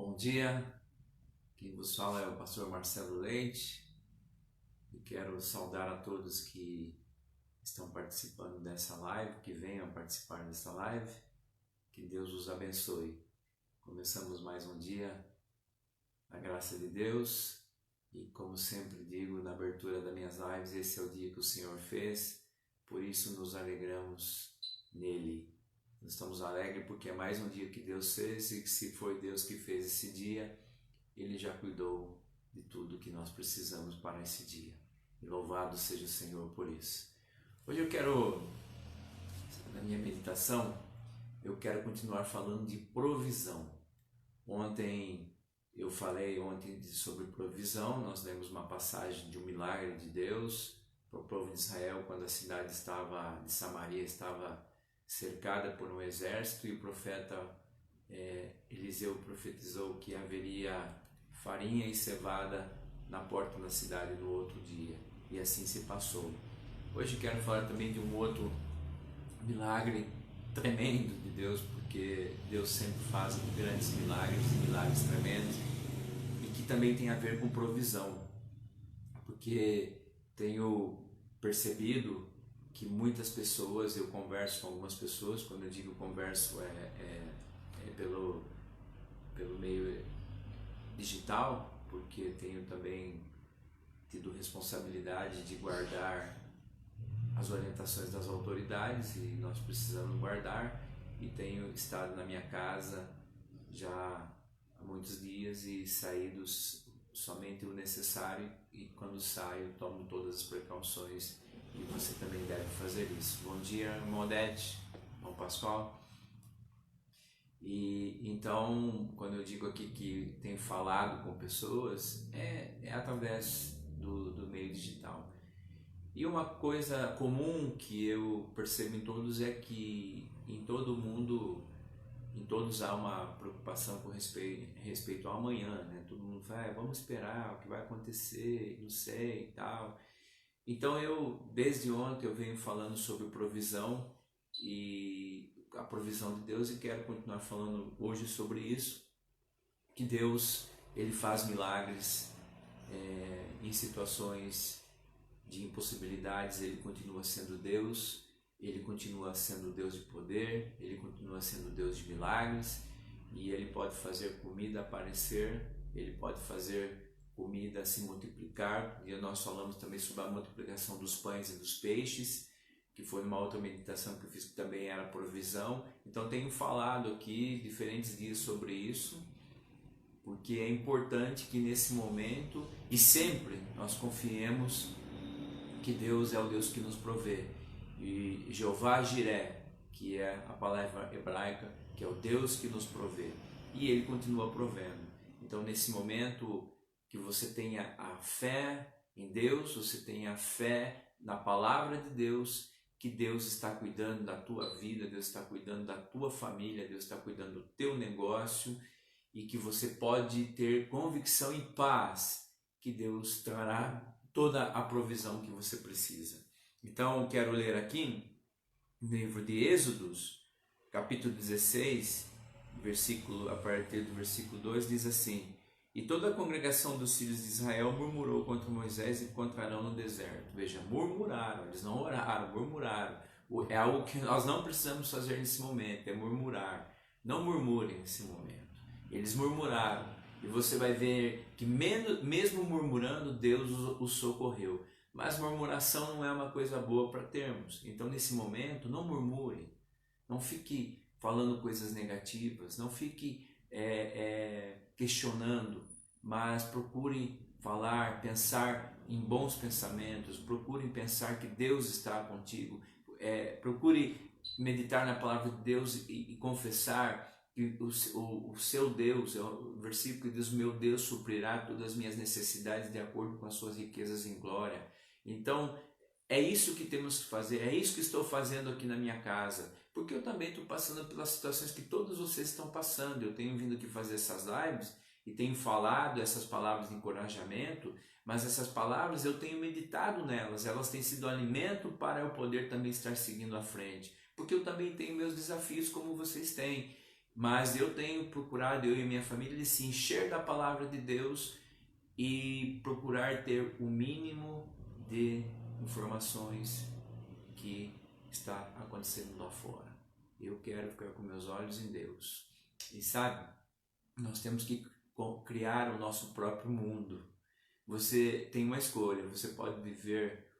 Bom dia, quem vos fala é o pastor Marcelo Leite e quero saudar a todos que estão participando dessa live, que venham participar dessa live, que Deus os abençoe. Começamos mais um dia, na graça de Deus, e como sempre digo na abertura das minhas lives, esse é o dia que o Senhor fez, por isso nos alegramos nele. Nós estamos alegres porque é mais um dia que Deus fez e que se foi Deus que fez esse dia, Ele já cuidou de tudo que nós precisamos para esse dia. E louvado seja o Senhor por isso. Hoje eu quero, na minha meditação, eu quero continuar falando de provisão. Ontem eu falei sobre provisão, nós lemos uma passagem de um milagre de Deus para o povo de Israel quando a cidade de Samaria estava cercada por um exército, e o profeta Eliseu profetizou que haveria farinha e cevada na porta da cidade no outro dia, e assim se passou. Hoje quero falar também de um outro milagre tremendo de Deus, porque Deus sempre faz grandes milagres tremendos, e que também tem a ver com provisão, porque tenho percebido que muitas pessoas, eu converso com algumas pessoas, quando eu digo converso pelo meio digital, porque tenho também tido responsabilidade de guardar as orientações das autoridades e nós precisamos guardar, e tenho estado na minha casa já há muitos dias e saído somente o necessário, e quando saio tomo todas as precauções, e você também deve fazer isso. Bom dia, irmão Odete, irmão Pascoal. E então, quando eu digo aqui que tenho falado com pessoas, é através do meio digital. E uma coisa comum que eu percebo em todos é que em todo mundo, em todos há uma preocupação com respeito ao amanhã, né? Todo mundo fala, vamos esperar o que vai acontecer, não sei e tal. Então desde ontem eu venho falando sobre provisão e a provisão de Deus, e quero continuar falando hoje sobre isso, que Deus, Ele faz milagres em situações de impossibilidades. Ele continua sendo Deus, Ele continua sendo Deus de poder, Ele continua sendo Deus de milagres, e Ele pode fazer comida aparecer, Ele pode fazer comida se multiplicar, e nós falamos também sobre a multiplicação dos pães e dos peixes, que foi uma outra meditação que eu fiz, que também era provisão. Então tenho falado aqui diferentes dias sobre isso, porque é importante que nesse momento e sempre nós confiemos que Deus é o Deus que nos provê. E Jeová Jiré, que é a palavra hebraica, que é o Deus que nos provê, e Ele continua provendo. Então nesse momento que você tenha a fé em Deus, você tenha a fé na palavra de Deus, que Deus está cuidando da tua vida, Deus está cuidando da tua família, Deus está cuidando do teu negócio, e que você pode ter convicção e paz que Deus trará toda a provisão que você precisa. Então quero ler aqui no livro de Êxodos, capítulo 16, a partir do versículo 2, diz assim: E toda a congregação dos filhos de Israel murmurou contra Moisés e contra Arão no deserto. Veja, murmuraram, eles não oraram, murmuraram. É algo que nós não precisamos fazer nesse momento, é murmurar. Não murmurem nesse momento. Eles murmuraram, e você vai ver que mesmo murmurando, Deus os socorreu. Mas murmuração não é uma coisa boa para termos. Então nesse momento, não murmure, não fique falando coisas negativas, não fique questionando, mas procure falar, pensar em bons pensamentos, procure pensar que Deus está contigo, procure meditar na palavra de Deus e confessar que o seu Deus, é o versículo que diz: o meu Deus suprirá todas as minhas necessidades de acordo com as suas riquezas em glória. Então é isso que temos que fazer, é isso que estou fazendo aqui na minha casa, porque eu também estou passando pelas situações que todos vocês estão passando. Eu tenho vindo aqui fazer essas lives e tenho falado essas palavras de encorajamento, mas essas palavras eu tenho meditado nelas, elas têm sido alimento para eu poder também estar seguindo à frente, porque eu também tenho meus desafios como vocês têm. mas eu tenho procurado, eu e minha família, se encher da palavra de Deus e procurar ter o mínimo de informações que está acontecendo lá fora. Eu quero ficar com meus olhos em Deus. E sabe, nós temos que criar o nosso próprio mundo. Você tem uma escolha, você pode viver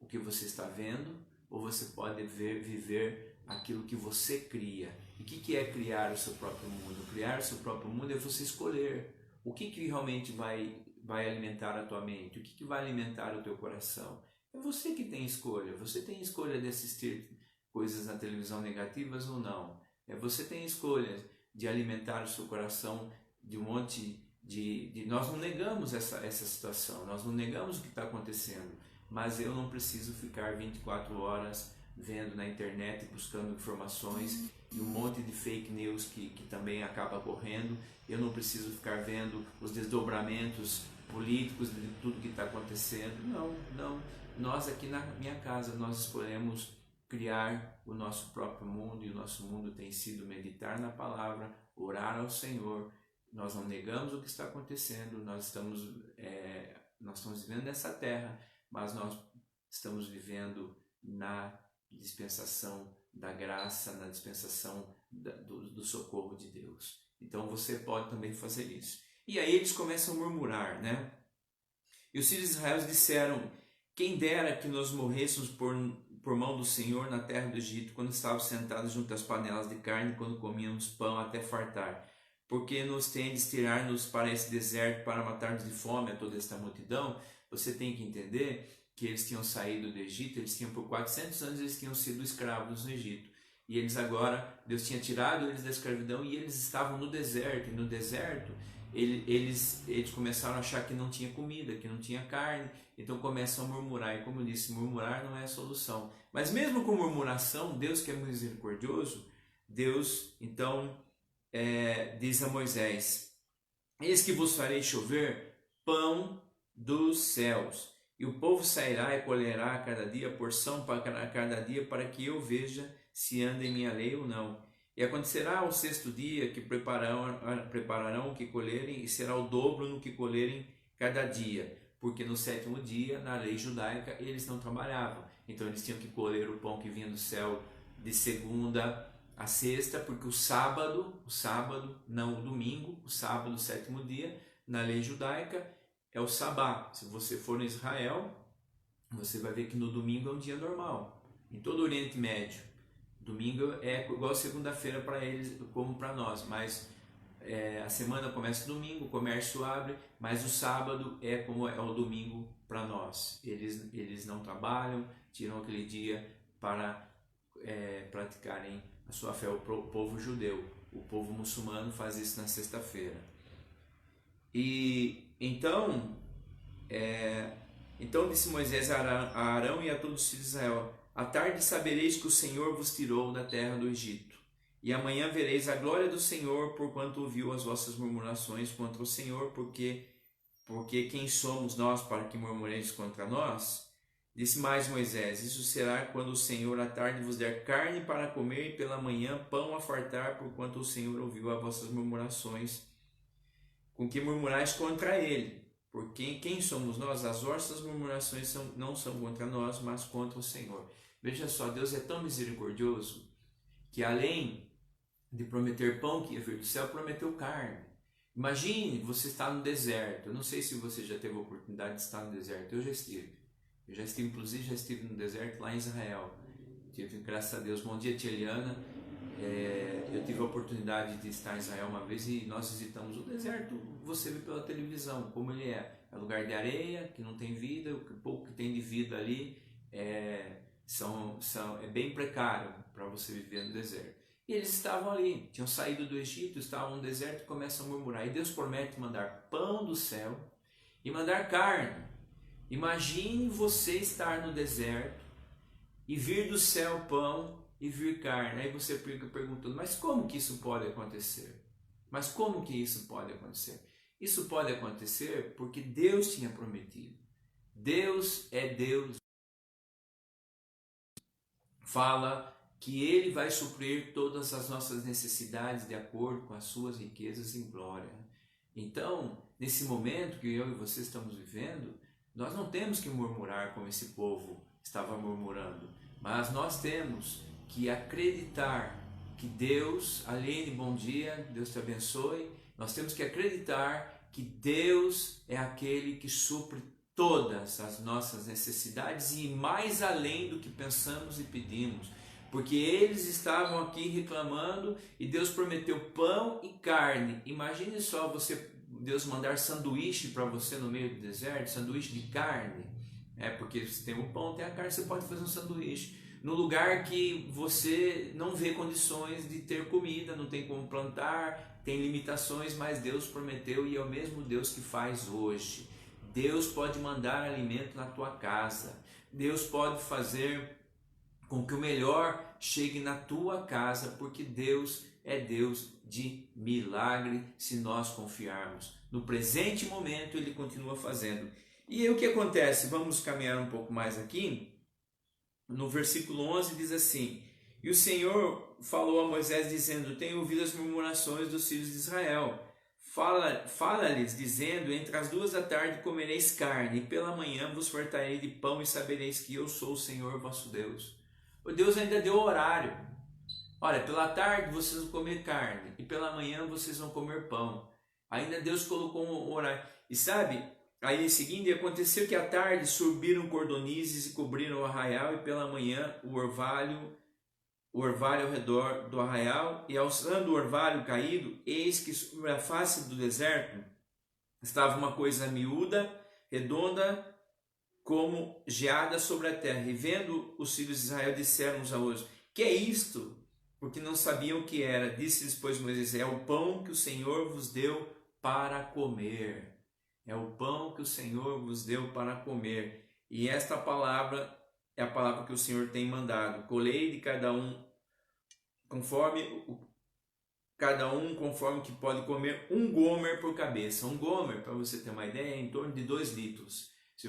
o que você está vendo, ou você pode viver aquilo que você cria. E o que é criar o seu próprio mundo? Criar o seu próprio mundo é você escolher o que realmente vai alimentar a tua mente, o que vai alimentar o teu coração. É você que tem escolha. Você tem escolha de assistir coisas na televisão negativas ou não. Você tem escolha de alimentar o seu coração de um monte de... Nós não negamos essa situação, nós não negamos o que está acontecendo, mas eu não preciso ficar 24 horas vendo na internet, buscando informações e um monte de fake news que também acaba correndo. Eu não preciso ficar vendo os desdobramentos políticos de tudo que está acontecendo. Não. Nós aqui na minha casa, nós escolhemos criar o nosso próprio mundo, e o nosso mundo tem sido meditar na palavra, orar ao Senhor. Nós não negamos o que está acontecendo, nós estamos vivendo nessa terra, mas nós estamos vivendo na dispensação da graça, na dispensação do socorro de Deus. Então você pode também fazer isso. E aí eles começam a murmurar, né? E os filhos de Israel disseram: quem dera que nós morrêssemos por mão do Senhor na terra do Egito, quando estávamos sentados junto às panelas de carne, quando comíamos pão até fartar. Porque nos tendes tirar-nos para esse deserto para matarmos de fome a toda esta multidão? Você tem que entender que eles tinham saído do Egito, eles tinham por 400 anos eles tinham sido escravos no Egito. E eles agora, Deus tinha tirado eles da escravidão e eles estavam no deserto. E no deserto eles começaram a achar que não tinha comida, que não tinha carne. Então começam a murmurar. E como eu disse, murmurar não é a solução. Mas mesmo com murmuração, Deus que é misericordioso, Deus então diz a Moisés: eis que vos farei chover pão dos céus, e o povo sairá e colherá a cada dia porção para cada dia, para que eu veja se anda em minha lei ou não. E acontecerá ao sexto dia que prepararão o que colherem, e será o dobro no que colherem cada dia, porque no sétimo dia, na lei judaica, eles não trabalhavam. Então eles tinham que colher o pão que vinha do céu de segunda a sexta, porque o sábado, não o domingo, o sábado, o sétimo dia, na lei judaica, é o sabá. Se você for no Israel, você vai ver que no domingo é um dia normal. Em todo o Oriente Médio, domingo é igual segunda-feira para eles como para nós, mas a semana começa domingo, o comércio abre, mas o sábado é como é o domingo para nós. Eles não trabalham, tiram aquele dia para praticarem a sua fé. O povo judeu, o povo muçulmano faz isso na sexta-feira. E então disse Moisés a Arão e a todos os filhos de Israel: à tarde sabereis que o Senhor vos tirou da terra do Egito, e amanhã vereis a glória do Senhor, porquanto ouviu as vossas murmurações contra o Senhor, porque quem somos nós para que murmureis contra nós? Disse mais Moisés: isso será quando o Senhor à tarde vos der carne para comer, e pela manhã pão a fartar, porquanto o Senhor ouviu as vossas murmurações, com que murmurais contra ele. Porque quem somos nós? As vossas murmurações não são contra nós, mas contra o Senhor. Veja só, Deus é tão misericordioso que além de prometer pão que ia vir do céu, prometeu carne. Imagine, você está no deserto. Eu não sei se você já teve a oportunidade de estar no deserto. Eu já estive, inclusive já estive no deserto lá em Israel. Tive, graças a Deus. Bom dia, tia Eliana. Eu tive a oportunidade de estar em Israel uma vez e nós visitamos o deserto. Você vê pela televisão como ele é. É lugar de areia, que não tem vida. O pouco que tem de vida ali é bem precário para você viver no deserto. E eles estavam ali, tinham saído do Egito, estavam no deserto e começam a murmurar. E Deus promete mandar pão do céu e mandar carne. Imagine você estar no deserto e vir do céu pão e vir carne. Aí você fica perguntando: mas como que isso pode acontecer? Mas como que isso pode acontecer? Isso pode acontecer porque Deus tinha prometido. Deus é Deus. Fala que Ele vai suprir todas as nossas necessidades de acordo com as suas riquezas em glória. Então, nesse momento que eu e você estamos vivendo, nós não temos que murmurar como esse povo estava murmurando, mas nós temos que acreditar que Deus, Aline, bom dia, Deus te abençoe. Nós temos que acreditar que Deus é aquele que supre todas as nossas necessidades e mais além do que pensamos e pedimos. Porque eles estavam aqui reclamando e Deus prometeu pão e carne. Imagine só Deus mandar sanduíche para você no meio do deserto, sanduíche de carne. Porque você tem o pão, tem a carne, você pode fazer um sanduíche. No lugar que você não vê condições de ter comida, não tem como plantar, tem limitações, mas Deus prometeu e é o mesmo Deus que faz hoje. Deus pode mandar alimento na tua casa. Deus pode fazer com que o melhor chegue na tua casa, porque Deus é Deus de milagre, se nós confiarmos. No presente momento Ele continua fazendo. E aí o que acontece? Vamos caminhar um pouco mais aqui. No versículo 11 diz assim: E o Senhor falou a Moisés dizendo: Tenho ouvido as murmurações dos filhos de Israel. Fala-lhes dizendo: Entre as 2 da tarde comereis carne, e pela manhã vos fartarei de pão, e sabereis que eu sou o Senhor vosso Deus. O Deus ainda deu horário. Olha, pela tarde vocês vão comer carne, e pela manhã vocês vão comer pão. Ainda Deus colocou um horário. E sabe, aí em seguida, aconteceu que à tarde subiram cordonizes e cobriram o arraial, e pela manhã o orvalho ao redor do arraial, e alçando o orvalho caído, eis que sobre a face do deserto estava uma coisa miúda, redonda, como geada sobre a terra. E vendo os filhos de Israel, disseram uns aos outros: Que é isto? Porque não sabiam o que era. Disse-lhes, pois, Moisés: É o pão que o Senhor vos deu para comer. É o pão que o Senhor vos deu para comer. E esta palavra é a palavra que o Senhor tem mandado: colhei de cada um conforme que pode comer, um gomer por cabeça. Um gomer, para você ter uma ideia, é em torno de 2 litros. Se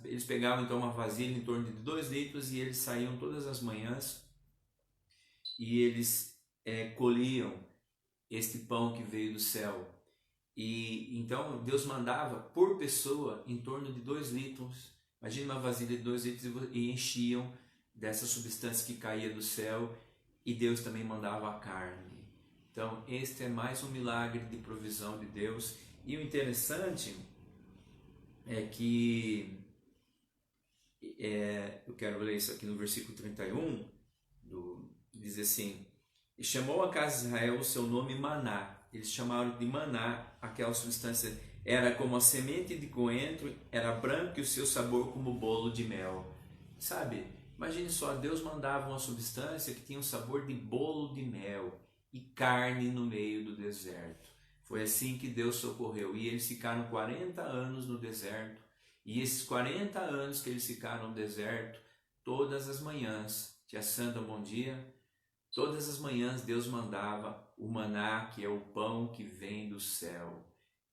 eles pegavam então uma vasilha em torno de 2 litros, e eles saíam todas as manhãs e eles colhiam este pão que veio do céu. E então Deus mandava por pessoa em torno de 2 litros. Imagina uma vasilha de 2 litros, e enchiam dessa substância que caía do céu, e Deus também mandava a carne. Então este é mais um milagre de provisão de Deus. E o interessante é que eu quero ler isso aqui no versículo 31, diz assim: E chamou a casa de Israel o seu nome Maná. Eles chamaram de maná aquela substância, era como a semente de coentro, era branco e o seu sabor como bolo de mel. Sabe, imagine só, Deus mandava uma substância que tinha o sabor de bolo de mel e carne no meio do deserto. Foi assim que Deus socorreu, e eles ficaram 40 anos no deserto. E esses 40 anos que eles ficaram no deserto, todas as manhãs, tia Sandra, bom dia, todas as manhãs Deus mandava o maná, que é o pão que vem do céu,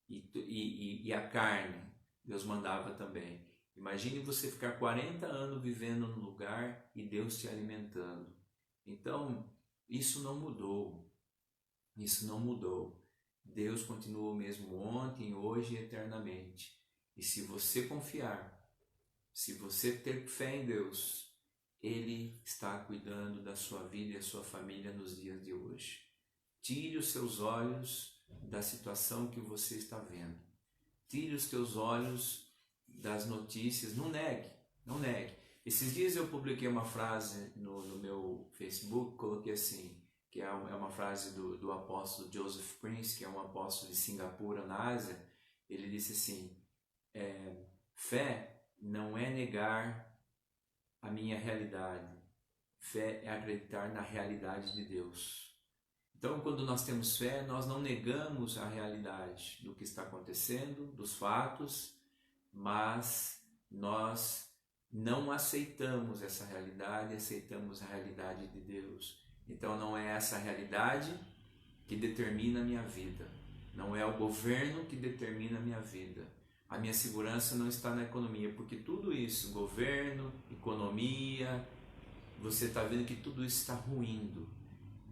e a carne Deus mandava também. Imagine você ficar 40 anos vivendo num lugar e Deus te alimentando. Então, isso não mudou. Isso não mudou. Deus continua o mesmo ontem, hoje e eternamente. E se você confiar, se você ter fé em Deus, Ele está cuidando da sua vida e da sua família nos dias de hoje. Tire os seus olhos da situação que você está vendo. Tire os teus olhos das notícias. Não negue, não negue. Esses dias eu publiquei uma frase no meu Facebook, coloquei assim, que é uma frase do apóstolo Joseph Prince, que é um apóstolo de Singapura, na Ásia. Ele disse assim: fé não é negar a minha realidade, fé é acreditar na realidade de Deus. Então, quando nós temos fé, nós não negamos a realidade do que está acontecendo, dos fatos, mas nós não aceitamos essa realidade, aceitamos a realidade de Deus. Então não é essa realidade que determina a minha vida, não é o governo que determina a minha vida. A minha segurança não está na economia, porque tudo isso, governo, economia, você está vendo que tudo isso está ruindo.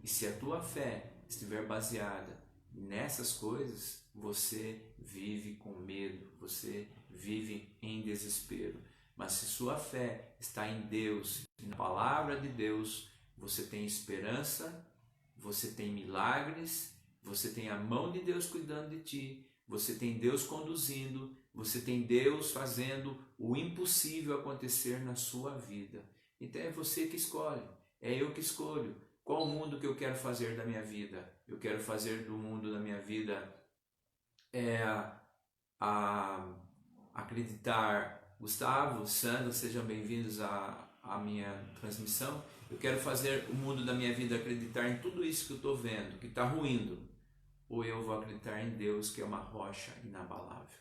E se a tua fé estiver baseada nessas coisas, você vive com medo, você vive em desespero. Mas se sua fé está em Deus, na palavra de Deus, você tem esperança, você tem milagres, você tem a mão de Deus cuidando de ti, você tem Deus conduzindo, você tem Deus fazendo o impossível acontecer na sua vida. Então é você que escolhe, é eu que escolho. Qual o mundo que eu quero fazer da minha vida? Eu quero fazer do mundo da minha vida acreditar. Gustavo, Sandra, sejam bem-vindos à minha transmissão. Eu quero fazer o mundo da minha vida acreditar em tudo isso que eu estou vendo, que está ruindo. Ou eu vou acreditar em Deus, que é uma rocha inabalável.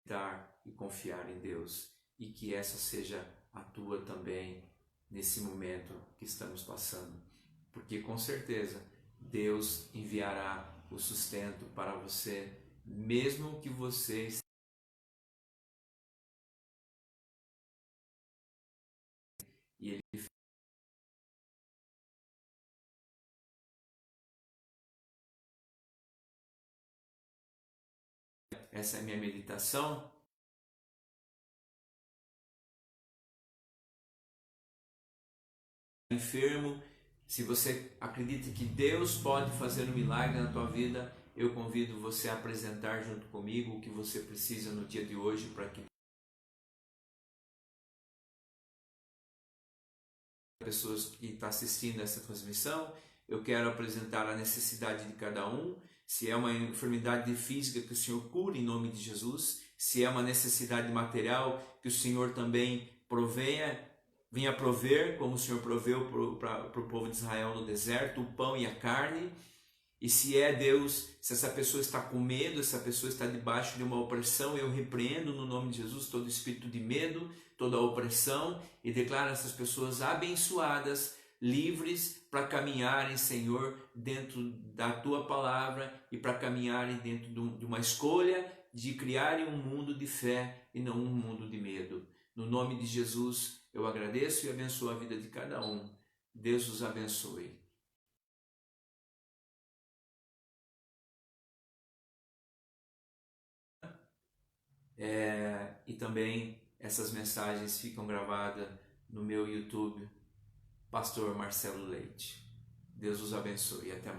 Acreditar e confiar em Deus. E que essa seja a tua também nesse momento que estamos passando. Porque com certeza Deus enviará o sustento para você, mesmo que você e ele essa é a minha meditação. Enfermo, se você acredita que Deus pode fazer um milagre na tua vida, eu convido você a apresentar junto comigo o que você precisa no dia de hoje para que pessoas que estão assistindo essa transmissão, eu quero apresentar a necessidade de cada um. Se é uma enfermidade física, que o Senhor cure em nome de Jesus. Se é uma necessidade material, que o Senhor também venha prover, como o Senhor proveu para o povo de Israel no deserto, o pão e a carne. E se é Deus, se essa pessoa está com medo, essa pessoa está debaixo de uma opressão, eu repreendo no nome de Jesus todo espírito de medo, toda a opressão e declaro essas pessoas abençoadas, livres para caminharem, Senhor, dentro da Tua palavra e para caminharem dentro de uma escolha de criarem um mundo de fé e não um mundo de medo. No nome de Jesus, eu agradeço e abençoo a vida de cada um. Deus os abençoe. E também essas mensagens ficam gravadas no meu YouTube, Pastor Marcelo Leite. Deus os abençoe e até mais.